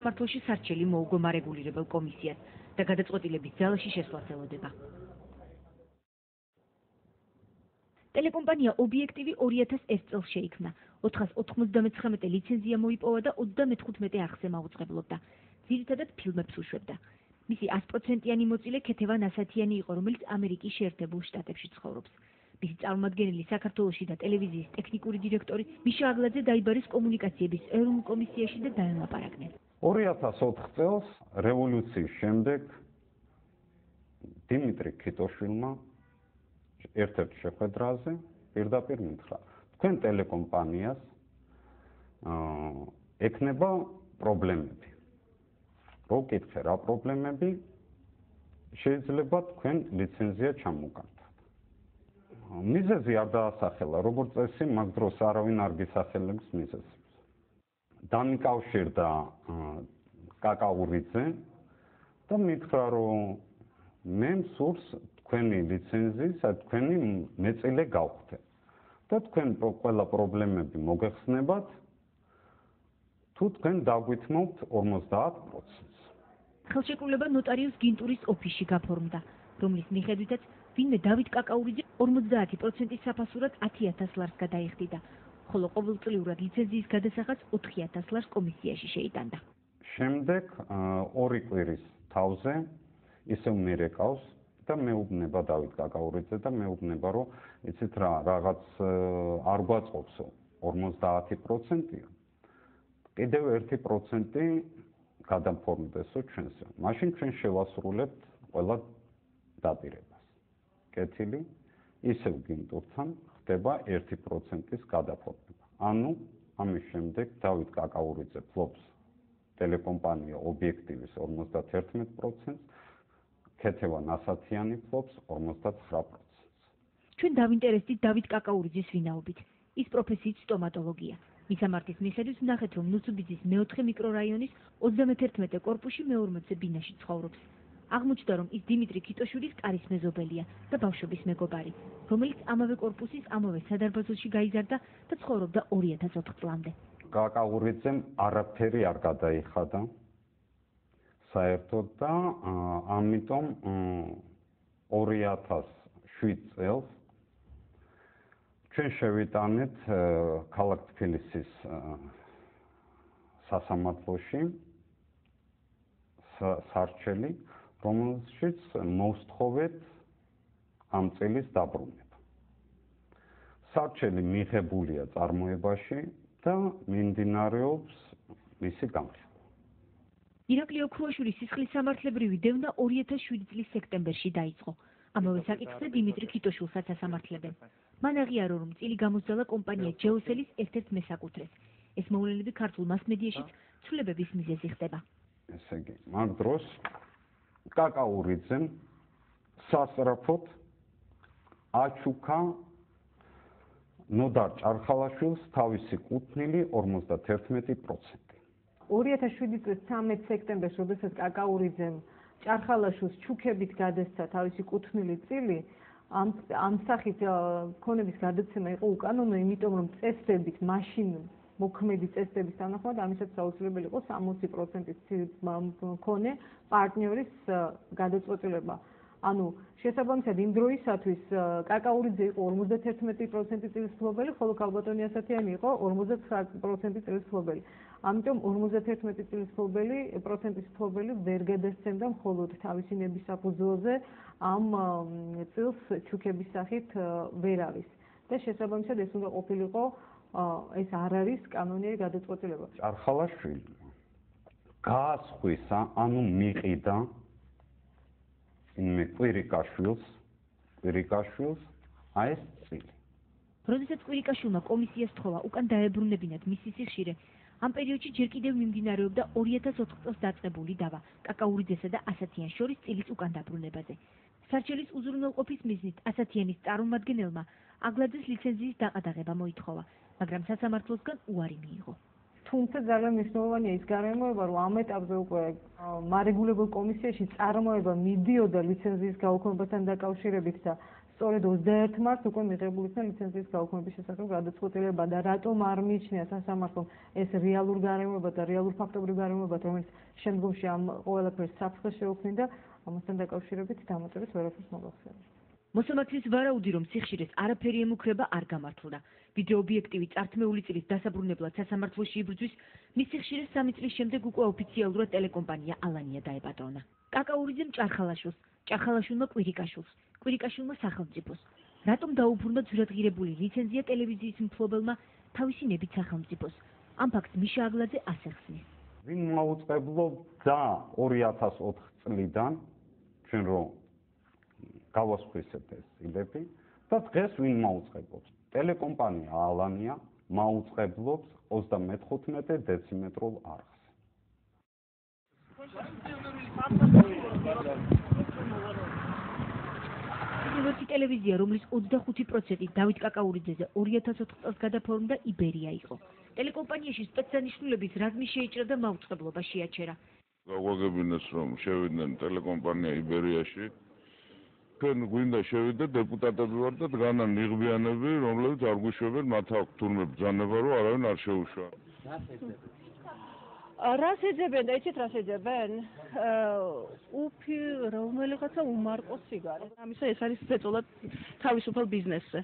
საქართველოში სარჩელი მოუგო მარეგულირებელ კომისიას და გადაწყვეტილების ძალაში შესვლას ელოდება. ტელეკომპანია ობიექტივი 2001 წელს შეიქმნა. 499 ლიცენზია მოიპოვა და 35 არხზე მაუწყებლობდა. ძირითადად ფილმებს უშვებდა. მისი 100%-იანი მოწილე ქეთევან ასათიანი იყო, რომელიც ამერიკის შეერთებულ შტატებში ცხოვრობს. მისი წარმომადგენელი საქართველოში და ტელევიზიის ტექნიკური დირექტორი მიშა აგლაძე დაიბარეს კომუნიკაციების ეროვნულ კომისიაში და დაელაპარაკნენ. 2004 წელს რევოლუციის შემდეგ დიმიტრი ქიტოშვილმა ერთ-ერთ შეხვედრაზე პირდაპირ მითხრა, თქვენ ტელეკომპანიას ექნება პრობლემები. რო ვკითხე რა პრობლემები, შეიძლება თქვენ ლიცენზია ჩამოგართვათ. მიზეზი არ დაასახელა, როგორც წესი, მაგ დროს არავინ არ გისახელებს მიზეზს. დამიკავშირდა კაკაურიძე და მითხრა, რომ მე მსურს თქვენი ლიცენზიის, თქვენი მეწილე გავხდე. და თქვენ ყველა პრობლემები მოგეხსნებათ, თუ თქვენ დაგვითმობთ 50%. ხელშეკრულება ნოტარიუს გინტურის ოფისში გაფორმდა, რომლის მიხედვითაც ვინმე დავით კაკაურიძე 50%-ის საფასურად 10,000 ლარს გადაიხდიდა, ხოლო ყოველწლიურად ლიცენზიის გადასახადს 4,000 ლარს კომისიაში შეიტანდა. შემდეგ 2 კვირის თავზე ისევ მერეკავს და მეუბნება დავით კაკაურიძე და მეუბნება, რომ იცით რა, რაღაც არ გვაწყობსო 50%-ია. კიდევ 1% გადამფორმდესო ჩვენზე. მაშინ ჩვენ შევასრულებთ ყველა დაპირებას. კეთილი, ისევ გინტურთან ხდება 1%-ის გადაფორმება. ანუ ამის შემდეგ დავით კაკაურიძე ფლობს ტელეკომპანია ობიექტივის 51%-ს, ქეთევან ასათიანი ფლობს 59%-ს. ჩვენ დავინტერესდით დავით კაკაურიძის ვინაობით. ის პროფესიით სტომატოლოგია. მისამართის მიხედვით ვნახეთ, რომ ნუცუბიძის მე-4 მიკრორაიონის 31 კორპუსში მე-40 ბინაში ცხოვრობს. აღმოჩნდა, რომ ის დიმიტრი ქიტოშვილის კარის მეზობელია და ბავშვობის მეგობარი, რომელიც ამავე კორპუსის ამავე სადარბაზოში გაიზარდა და ცხოვრობდა 2004 წლამდე. კაკაურიძემ არაფერი არ გადაიხადა საერთოდ და ამიტომ 2007 წელს ჩვენ შევიტანეთ ქალაქ თბილისის სასამართლოში სარჩელი, რომელშიც მოვსთხოვეთ ამ წელის დაბრუნება. სარჩელი მიღებულია წარმოებაში და მიმდინარეობს მისი განხილვა. ირაკლი ოქრუაშვილის სისხლის სამართლებრივი დევნა 2007 წლის სექტემბერში დაიწყო. ამავე საკითხზე დიმიტრი ქიტოშვილსაც ასამართლებენ. მან აღიარა, რომ წილი გამოსცალა კომპანია ჯეოსელის ერთ-ერთ მესაკუთრეს. ეს მოვლენები ქართულ მასმედიაშიც ცვლილებების მიზეზი ხდება. ესე იგი, მაგ დროს კაკაურიძემ სასწრაფოდ აჩუქა ნოდარ ჭარხალაშვილს თავისი კუთვნილი 51%. 2007 წლის 13 სექტემბერს, როდესაც კაკაურიძემ ჭარხალაშვილს ჩუქებით გადასცა თავისი კუთვნილი წილი, ამ სახით ქონების გადაცემა იყო უკანონო, იმიტომ რომ წესდებით მაშინ მოქმედი წესდების თანახმად ამისაც აუცილებელი იყო 60%-ის მქონე პარტნიორის გადაწყვეტილება. ანუ შესაბამისად იმ დროისათვის კაკაურიძე იყო 51% წილის მფლობელი, ხოლო ქალბატონი ასათიანი იყო 49% წილის მფლობელი. ამიტომ 51 წილის პროცენტის მფლობელი ვერ გადასცემდა მხოლოდ თავისი ნების საფუძველზე ამ წილს ჩუქების სახით ვერ არის. და შესაბამისად ეს უნდა ყოფილიყო ეს არ არის კანონიერი გადაწყვეტილება. ჭარხალაშვილი გაასხვისა, ანუ მიყიდა იმ კვირიკაშვილს აი ეს წილი. როდესაც კვირიკაშვილმა კომისიას თხოვა უკან დაებრუნებინათ მისი სიხშირე, ამ პერიოდში ჯერ კიდევ მიმდინარეობდა 2004 წელს დაწყებული დავა კაკაურიძესა და ასათიანს შორის წილის უკან დაბრუნებაზე. სარჩელის უზრუნველყოფის მიზნით ასათიანის წარმომადგენელმა აგლაძეს ლიცენზიის დაყადაღება მოითხოვა, მაგრამ სასამართლოსგან უარი მიიღო. თუმცა ძალიან მნიშვნელოვანია ის გარემოება, რომ ამ ეტაპზე უკვე მარეგულებელ კომისიაში წარმოება მიდიოდა ლიცენზიის გაუქმებასთან დაკავშირებით და სწორედ 21 მარტს უკვე მიღებული იქნა ლიცენზიის გაუქმების შესახებ გადაწყვეტილება და რატომ არ მიიჩნია სასამართლომ ეს რეალურ გარემოებად და რეალურ ფაქტობრივ გარემოებად, რომელიც შემდგომში ამ ყველაფერს საფრთხეს შეუქმნიდა, ამასთან დაკავშირებით დამატებით ვერაფერს მოგახსენებთ. მოსამართლის ვარაუდი, რომ სიხშირეს არაფერი ემუქრება, არ გამართლდა. ვიდრე ობიექტივი წართმეული წლის დასაბრუნებლად სასამართლოში იბრძვის, მის სიხშირეს 3 წლის შემდეგ უკვე ოფიციალურად ტელეკომპანია ალანია დაეპატრონა. კაკაურიძემ ჭარხალაშვილმა კვირიკაშვილს, კვირიკაშვილმა სახელმწიფოს. რატომ დაუბრუნდა ძვრადღირებული ლიცენზია ტელევიზიის მფლობელმა თავისი ნებით სახელმწიფოს? ამ ფაქტს მიშა აგლაძე ასე ხსნის. ვინ მოუწყებლობდა 2004 წლიდან ჩვენ რომ გავასხვისებთ ეს წლები და დღეს ვინ მოუწყებლობს? ტელეკომპანია ალანია მოუწყებლობს 35 დეციმეტრულ არხს. პირველი ტელევიზია, რომლის 25% დავით კაკაურიძეზე 2004 წელს გადაფორმდა იბერია იყო. ტელეკომპანიაში სპეცსანიშნულების რაზმი შეიჭრა და მაუწყებლობა შეაჩერა. გაგვაგებინეს რომ შევიდნენ ტელეკომპანია იბერიაში. თქვენ გვინდა შევიდეთ დეპუტატები ვარ და დგანან ნიღბიანები, რომლებიც არ გვიშვებენ, მათ აქვს თურმე ბრძანება, რომ არავინ არ შეუშვა. რას ეძებენ და იცით რას ეძებენ? უფი რომელიღაცა უმარყოს სიგარეტ. ამისა ეს არის ბეწოლა თავისუფალ ბიზნესზე.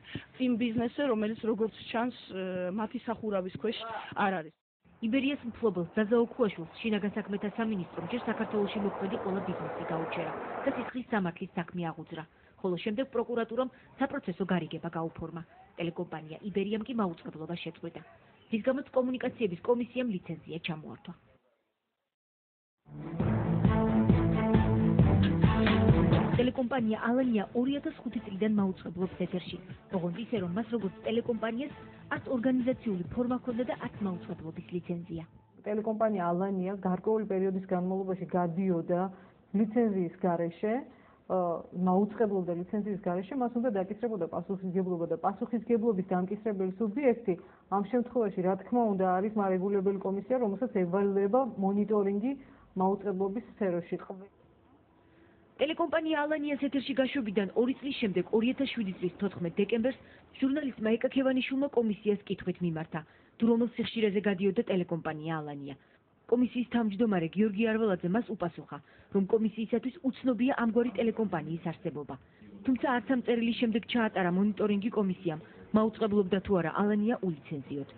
იმ ბიზნესზე, რომელიც როგორც ჩანს, მათი სახურავის ქვეშ არ არის. იბერიას მფლობელს ზაზაოქუაშვილს შინაგან საქმეთა სამინისტრომ ჯერ საქართველოში მოქმედი ყველა ბიზნესი გაუჩერა და სისხლის სამართლის საქმე აღუძრა. ხოლო შემდეგ პროკურატურამ საპროცესო გარიგება გაუფორმა. ტელეკომპანია იბერიამ კი მაუწყებლობა შეწყვიტა. რის გამოც კომუნიკაციების კომისიამ ლიცენზია ჩამოართვა. ტელეკომპანია ალანია 2005 წლიდან მაუწყებლობს ეთერში. ოღონდ ისე რომ მას როგორც ტელეკომპანიას არც ორგანიზაციული ფორმა ჰქონდა და არც მაუწყებლობის ლიცენზია. ტელეკომპანია ალანია გარკვეული პერიოდის განმავლობაში გადიოდა ლიცენზიის გარეშე, მაუწყებლობდა ლიცენზიის გარეშე, მას უნდა დაკისრებოდა პასუხისმგებლობა და პასუხისმგებლობის დამკისრებელი სუბიექტი ამ შემთხვევაში რა თქმა უნდა არის მარეგულირებელი კომისია, რომელსაც ევალუება მონიტორინგი მაუწყებლობის სფეროში. ტელეკომპანია ალანიას ეთერში გაშვებიდან 2 წლის შემდეგ 2007 წლის 14 დეკემბერს ჟურნალისტმა ეკაქევანიშვილმა კომისიას კითხვით მიმართა, თუ რომელ სიხშირეზე გადიოდა ტელეკომპანია ალანია. კომისიის თავმჯდომარე გიორგი არველაძე მას უპასუხა, რომ კომისიისათვის უცნობია ამგვარი ტელეკომპანიის არსებობა. თუმცა არც ამ წერილის შემდეგ ჩაატარა მონიტორინგი კომისიამ, მაუწყებლობდა თუ არა ალანია ულიცენზიოდ.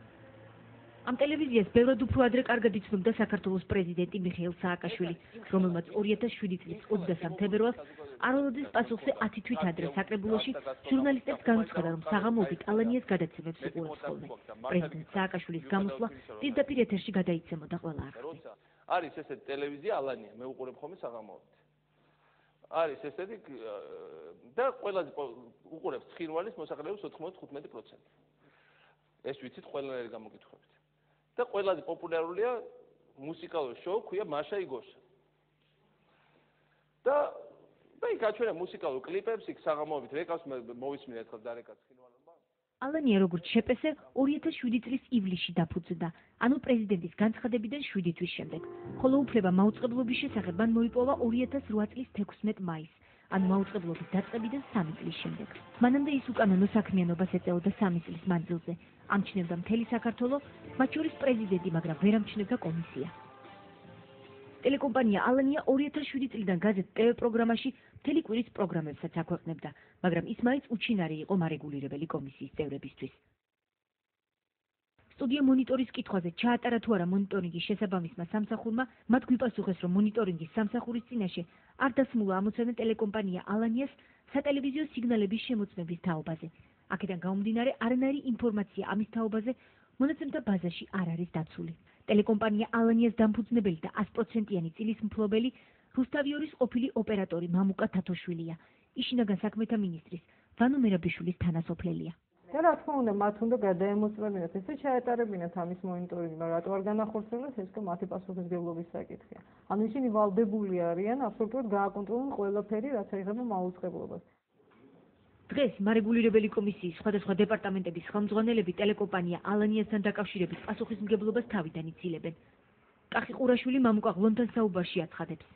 ამ ტელევიზიას ბევრად უფრო ადრე კარგად იცნობდა საქართველოს პრეზიდენტი მიხეილ სააკაშვილი, რომელმაც 2007 წლის 23 თებერვალს არველაძის პასუხზე 10 თვით ადრე საკრებულოში ჟურნალისტებს განუცხადა, რომ საღამოობით ალანიას გადაცემებს უყურებს ხოლმე. პრეზიდენტ სააკაშვილის გამოსვლა პირდაპირ ეთერში გადაიცემოდა ყველა არხზე. არის ესეთი ტელევიზია ალანია, მე უყურებ ხოლმე საღამოობით. არის ესეთი და ყველაზე უყურებს ცხინვალის მოსახლეობის 95%. ეს ვიცით ყველანაირი გამოკითხვებით. და ყველაზე პოპულარულია მუსიკალური შოუ, ქვია მაშა იგოშა. და იქ აჩვენა მუსიკალურ კლიპებს, იქ საღამოობით რეკავს მოვისმინე ერთხელ დარეკაც ცხინვალობა. ალანია როგორც შეპესე 2007 წლის ივლისში დაფუძნდა, ანუ პრეზიდენტის განცხადებიდან 7 თვის შემდეგ. ხოლო უფლება მაუწყებლობის შესახებ მან მოიპოვა 2008 წლის 16 მაისს, ანუ მაუწყებლობის დაწყებიდან 3 წლის შემდეგ. მანამდე ის უკანონო საქმიანობას ეწეოდა 3 წლის მანძილზე. ამჩნევდა მთელი საქართველო, მათ შორის პრეზიდენტი, მაგრამ ვერ ამჩნევდა კომისია. ტელეკომპანია ალანია 2007 წლიდან გაზეთ ტევ პროგრამაში მთელი კვირის პროგრამებსაც აქვეყნებდა, მაგრამ ის მაინც უჩინარი იყო მარეგულირებელი კომისიის წევრებისთვის. სტუდია მონიტორის კითხვაზე ჩაატარა თუ არა მონიტორინგი შესაბამისმა სამსახურმა, მათ გვიპასუხეს, რომ მონიტორინგის სამსახურის წინაშე არ დასმულა ამოცანა ტელეკომპანია ალანიას სატელევიზიო სიგნალების შემოწმების თაობაზე. აქედან გამომდინარე, არანაირი ინფორმაცია ამის თაობაზე მონაცემთა ბაზაში არ არის დაცული. ტელეკომპანია ალანიას დამფუძნებელი და 100%-იანი წილის მფლობელი რუსთავიორის ყოფილი ოპერატორი მამუკა თათოშვილია, შინაგან საქმეთა მინისტრის ვანო მერაბიშვილის თანასოფლელია. და რა თქმა უნდა, მათ უნდა გადაემოწმებინათ, ესე ჩაეტარებინათ ამის მონიტორინგი, მაგრამ რატო არ განახორციელეს, ეს კი მათი პასუხისმგებლობის საკითხია. ანუ ისინი ვალდებული არიან აბსოლუტურად გააკონტროლონ ყველაფერი, რაც ეხება მაუწყებლობას. დღეს მარეგულირებელი კომისიის სხვადასხვა დეპარტამენტების ხელმძღვანელები ტელეკომპანია ალანიასთან დაკავშირებით პასუხისმგებლობას თავიდან იცილებენ. კახი ყურაშვილი მამუკა ღლონთან საუბარში აცხადებს.